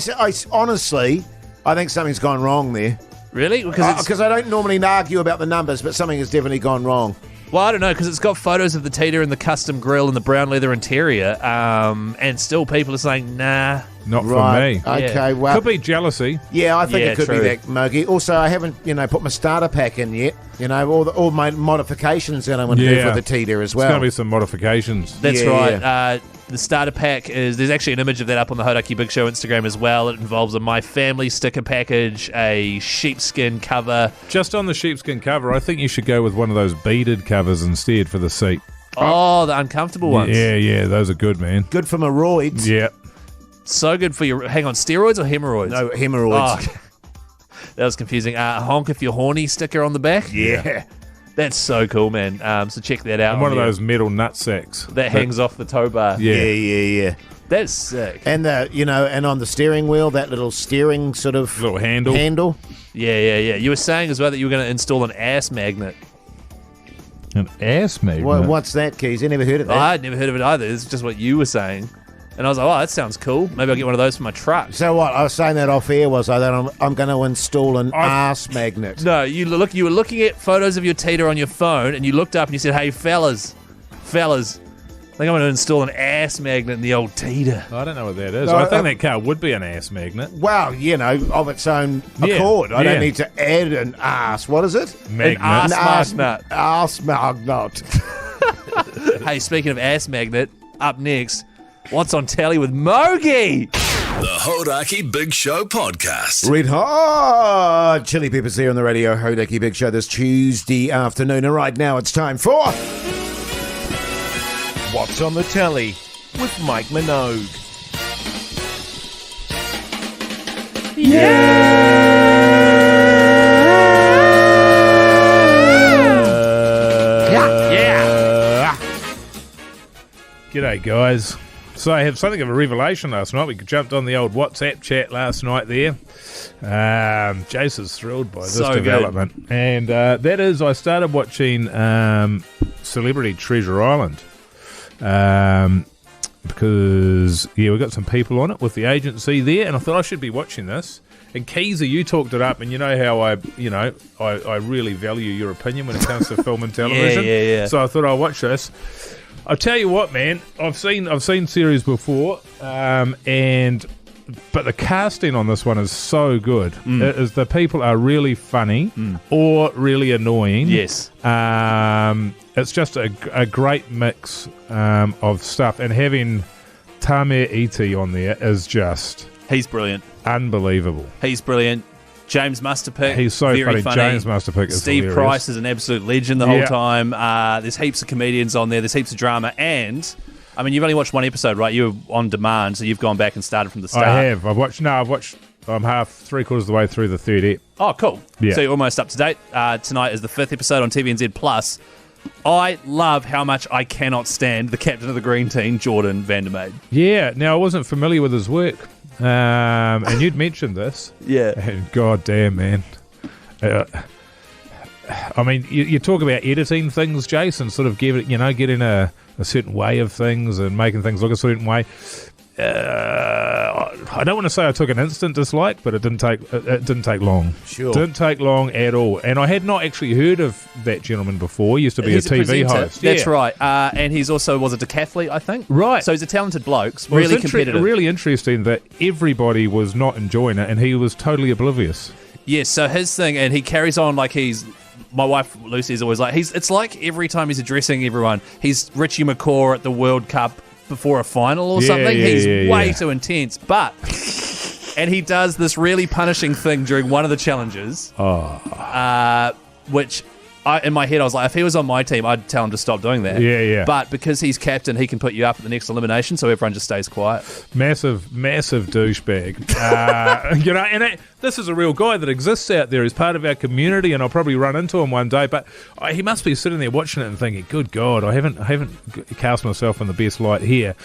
honestly, I think something's gone wrong there. Really? Because I don't normally argue about the numbers, but something has definitely gone wrong. Well, I don't know, because it's got photos of the Tiida and the custom grille and the brown leather interior, and still people are saying, nah. Not Right. for me. Okay, well. Could be jealousy. Yeah, I think Yeah, it could true. be that, Mogey. Also, I haven't, put my starter pack in yet. All my modifications that I want to do for the Tiida as well. There's going to be some modifications. That's Yeah, right. yeah. The starter pack there's actually an image of that up on the Hodaki Big Show Instagram as well. It involves a My Family sticker package, a sheepskin cover. Just on the sheepskin cover, I think you should go with one of those beaded covers instead for the seat. Oh, the uncomfortable ones. Yeah, those are good, man. Good for my roids. Yeah. So good for your... Hang on, steroids or hemorrhoids? No, hemorrhoids. Oh, that was confusing. Honk if you're horny sticker on the back. Yeah. That's so cool, man. So check that out. And one of there. those metal nut sacks. That hangs off the tow bar. Yeah. That's sick. And and on the steering wheel, that little steering sort of Little handle. Yeah. You were saying as well that you were going to install an ass magnet. An ass magnet. What's that, Keyzie? I never heard of that. I had never heard of it either. It's just what you were saying. And I was like, oh, that sounds cool. Maybe I'll get one of those for my truck. So what? I was saying that off air, was I? That I'm going to install an ass magnet. No, you were looking at photos of your Tiida on your phone, and you looked up and you said, hey, fellas, I think I'm going to install an ass magnet in the old Tiida. I don't know what that is. No, I think that car would be an ass magnet. Well, of its own Yeah, accord. I yeah. don't need to add an ass. What is it? Magnet. An ass magnet. Ass magnet. Hey, speaking of ass magnet, up next, what's on telly with Mogey? The Hodaki Big Show podcast. Red hot chili peppers there on the radio. Hodaki Big Show this Tuesday afternoon. And right now it's time for What's on the Telly with Mike Minogue. G'day, guys. So I had something of a revelation last night. We jumped on the old WhatsApp chat last night there. Jase is thrilled by this So good. development. And that is, I started watching Celebrity Treasure Island. Because, we've got some people on it with the agency there, and I thought I should be watching this. And Keyzie, you talked it up, and you know how I really value your opinion when it comes to film and television. Yeah. So I thought I'll watch this. I'll tell you what, man. I've seen series before, but the casting on this one is so good. The people are really funny or really annoying. Yes. It's just a great mix of stuff, and having Tamer Iti on there is just He's brilliant. unbelievable. He's brilliant. James Musterpick. He's so very funny. James Musterpick is Steve hilarious. Price is an absolute legend the whole Yeah. time. There's heaps of comedians on there. There's heaps of drama. And, I mean, you've only watched one episode, right? You were on demand, so you've gone back and started from the start. I have. I've watched. I'm three-quarters of the way through the third ep. Oh, cool. Yeah. So you're almost up to date. Tonight is the 5th episode on TVNZ+. I love how much I cannot stand the captain of the green team, Jordan Vandermeid. Yeah. Now, I wasn't familiar with his work, and you'd mentioned this. Yeah. And god damn, man. I mean, you talk about editing things, Jason, sort of getting a certain way of things and making things look a certain way. I don't want to say I took an instant dislike, but it didn't take long. Sure. Didn't take long at all. And I had not actually heard of that gentleman before. He used to be He's a TV presenter. host. That's Yeah. right. And he's also was a decathlete, I think. Right. So he's a talented bloke, Well, really it's competitive. really interesting that everybody was not enjoying it, and he was totally oblivious. Yes, so his thing, and he carries on like he's... My wife, Lucy, is always like... It's like every time he's addressing everyone, he's Richie McCaw at the World Cup before a final or something. He's way too intense. But... And he does this really punishing thing during one of the challenges, which... in my head, I was like, if he was on my team, I'd tell him to stop doing that. Yeah. But because he's captain, he can put you up at the next elimination, so everyone just stays quiet. Massive douchebag. This is a real guy that exists out there. He's part of our community, and I'll probably run into him one day. But he must be sitting there watching it and thinking, "Good God, I haven't cast myself in the best light here."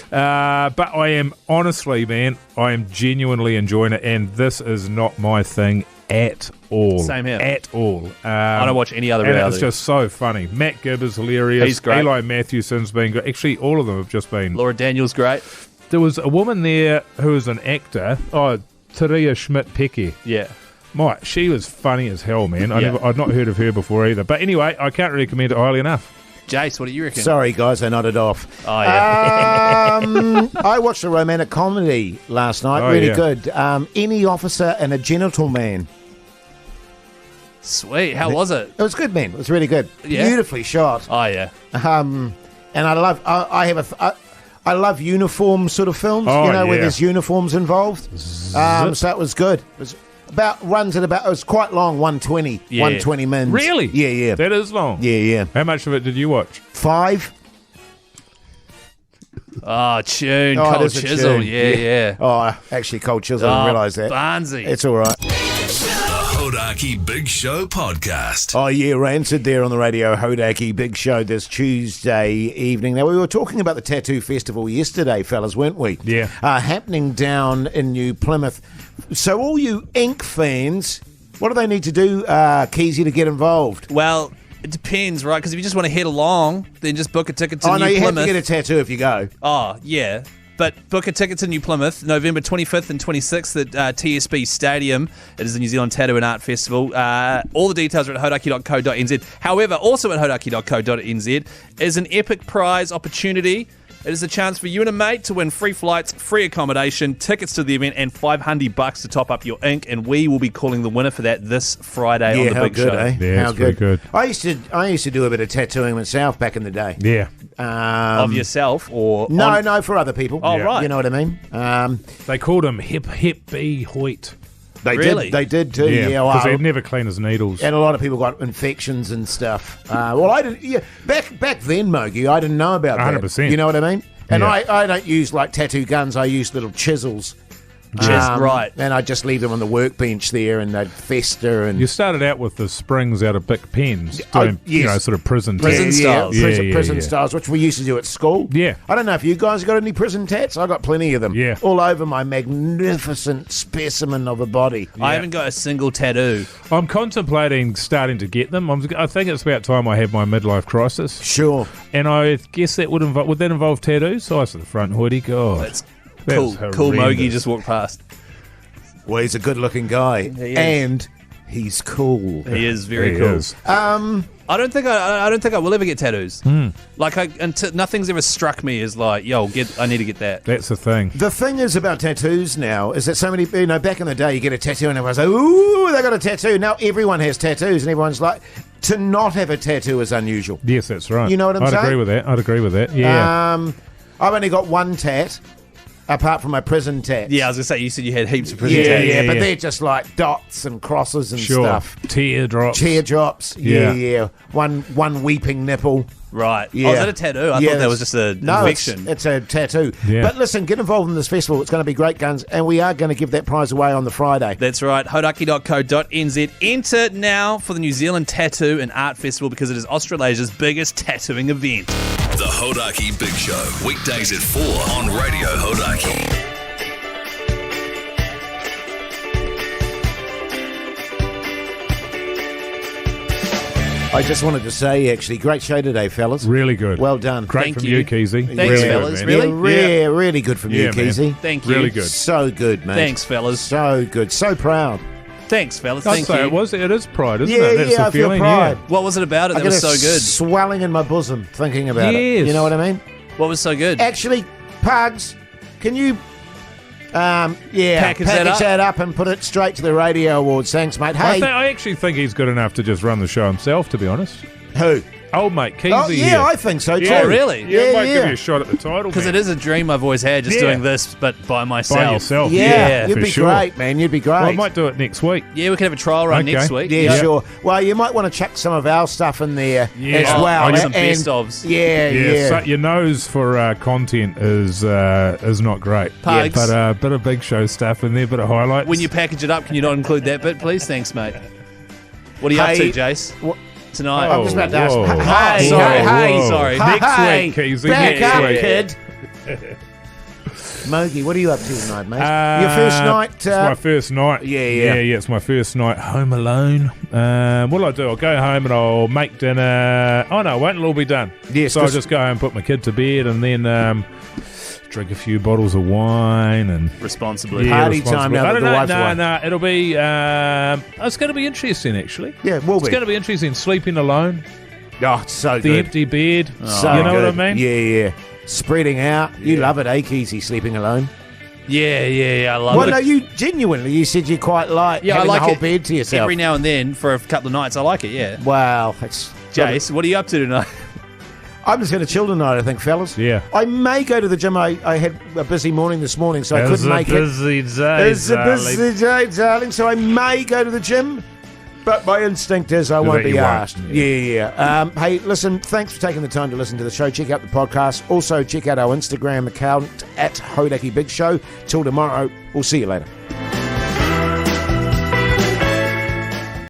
But I am honestly, man, I am genuinely enjoying it, and this is not my thing at all. Same here. At all. I don't watch any other and reality. it's just so funny. Matt Gibb is hilarious. He's great. Eli Matthewson's been great. Actually, all of them have just been... Laura Daniels, great. There was a woman there who was an actor. Oh, Taria Schmidt-Pecky. Yeah. Mate, she was funny as hell, man. I'd not heard of her before either. But anyway, I can't recommend it highly enough. Jace, what do you reckon? Sorry, guys, I nodded off. Oh, yeah. I watched a romantic comedy last night. Oh, really yeah. good. Any Officer and a Gentleman. Sweet. How was it? It was good, man. It was really good. Yeah? Beautifully shot. Oh, yeah. And I love. I love uniform sort of films. Oh, where yeah. there's uniforms involved. So it was good. It was it was quite long. 120. Yeah. 120 mins. Really? Yeah. That is long. Yeah. How much of it did you watch? 5. Oh, tune. Oh, it Cold is a chisel. tune. Yeah. Oh, actually, Cold Chisel. I didn't realise that. Barnsey. It's all right. The Hodaki Big Show podcast. Oh, yeah, Rancid there on the radio, Hodaki Big Show this Tuesday evening. Now, we were talking about the Tattoo Festival yesterday, fellas, weren't we? Yeah. Happening down in New Plymouth. So all you ink fans, what do they need to do, Keyzie, to get involved? Well, it depends, right? Because if you just want to head along, then just book a ticket to Oh, New no, you Plymouth. have to get a tattoo if you go. Oh, yeah. But book a ticket to New Plymouth, November 25th and 26th at TSB Stadium. It is the New Zealand Tattoo and Art Festival. All the details are at hodaki.co.nz. However, also at hodaki.co.nz is an epic prize opportunity. It is a chance for you and a mate to win free flights, free accommodation, tickets to the event, and $500 to top up your ink. And we will be calling the winner for that this Friday on the how Big good, Show. eh? Yeah, how it's pretty good. I used to do a bit of tattooing myself back in the day. Yeah. Of yourself or No, for other people. Oh, right. You know what I mean? They called him Hip B Hoyt. They Really? did too. Yeah, Yeah, because well, he'd never clean his needles. and a lot of people got infections and stuff. Well, I didn't. Yeah, back then, Mogey, I didn't know about that. 100%. You know what I mean? And Yeah. I don't use like tattoo guns. I use little chisels. Right. And I just leave them on the workbench there, and they'd fester. And You started out with the springs out of Bic pens, doing, yes. sort of prison Prison tats. styles. prison styles, which we used to do at school. Yeah. I don't know if you guys got any prison tats. I got plenty of them. Yeah. All over my magnificent specimen of a body. I haven't got a single tattoo. I'm contemplating starting to get them. I think it's about time I have my midlife crisis. Sure. And I guess that would that involve tattoos? Size of the front hoodie, God. That's That cool. was Cool horrendous. Mogey just walked past. Well, he's a good-looking guy, He is. and he's cool. He is very He cool. is. I don't think I will ever get tattoos. Like nothing's ever struck me as like, yo, I need to get that. That's the thing. The thing is about tattoos now is that so many, back in the day, you get a tattoo and everyone's like, ooh, they got a tattoo. Now everyone has tattoos and everyone's like, to not have a tattoo is unusual. Yes, that's right. You know what I'm saying? I'd agree with that. Yeah. I've only got one tat, apart from my prison tats. Yeah, I was gonna say you said you had heaps of prison Yeah, tattoos. but yeah. they're just like dots and crosses and Sure. stuff. Teardrops. Teardrops. Yeah. Yeah. One weeping nipple. Right. Yeah. Oh, is that a tattoo? I thought that was just a infection. It's a tattoo. Yeah. But listen, get involved in this festival. It's going to be great guns, and we are going to give that prize away on the Friday. That's right. Hodaki.co.nz. Enter now for the New Zealand Tattoo and Art Festival because it is Australasia's biggest tattooing event. The Hodaki Big Show. Weekdays at 4 on Radio Hodaki. I just wanted to say, actually, great show today, fellas. Really good. Well done. Great Thank from you. you, Keyzie. Thanks, really fellas. Good, man. Really? Yeah, really good from you, Yeah, man. Keyzie. Thank you. Really good. So good, mate. Thanks, fellas. So good. So proud. Thanks, fellas. I'd Thank say you. it is pride, isn't Yeah, it? That's yeah, the I feel feeling, pride. What was it about it I that get was a so good? swelling in my bosom thinking about it. Yes. You know what I mean? What was so good? Actually, Pugs, can you package that up and put it straight to the Radio Awards? Thanks, mate. Hey, I actually think he's good enough to just run the show himself, to be honest. who? Old mate, Keyzie Oh, yeah, here. I think so, too. Yeah, Oh, really? Yeah, Yeah, might give yeah. you a shot at the title, Because man. it is a dream I've always had, just Yeah. doing this, but by myself. By yourself. Yeah, you'd for be sure. great, man. You'd be great. Well, I might do it next week. Yeah, we could have a trial run Okay. next week. Yeah, sure. Well, you might want to chuck some of our stuff in there Yeah. as Oh, well. some And- best-ofs. Yeah, yeah. So your nose for content is not great. Pugs. But a bit of big show stuff in there, bit of highlights. When you package it up, can you not include that bit, please? Thanks, mate. What are you up Hey, to, Jace? what- Tonight? I'm just about to ask. Whoa. Hey, sorry, hey, sorry. Next Hey, week, Keyzie. back Next up, week. kid. Mogey, what are you up to tonight, mate? Your first night? It's my first night. Yeah. It's my first night home alone. What'll I do? I'll go home and I'll make dinner. Oh, no, I won't. It'll all be done. Yes, So I'll 'cause- just go home and put my kid to bed and then drink a few bottles of wine and Responsibly. Party time now I that don't the know. wife's away. No, it'll be. It's going to be interesting, actually. Yeah, it will It's be. going to be interesting. Sleeping alone, Oh, it's so the good. empty bed. So you know good. what I mean? Yeah. Spreading out. You love it, Keyzie, sleeping alone? Yeah, I love Well, it. no, you genuinely, you said you quite like Yeah, I having like the whole it. bed to yourself. Every now and then for a couple of nights, I like it, yeah. Wow. It's, Jase, what are you up to tonight? I'm just going to chill tonight, I think, fellas. Yeah. I may go to the gym. I had a busy morning this morning, so I It's couldn't a make it. busy day, It's a busy day, darling, so I may go to the gym. But my instinct is I won't that be you won't. asked. Yeah. Hey, listen, thanks for taking the time to listen to the show. Check out the podcast. Also, check out our Instagram account at Hodaki Big Show. Till tomorrow, we'll see you later.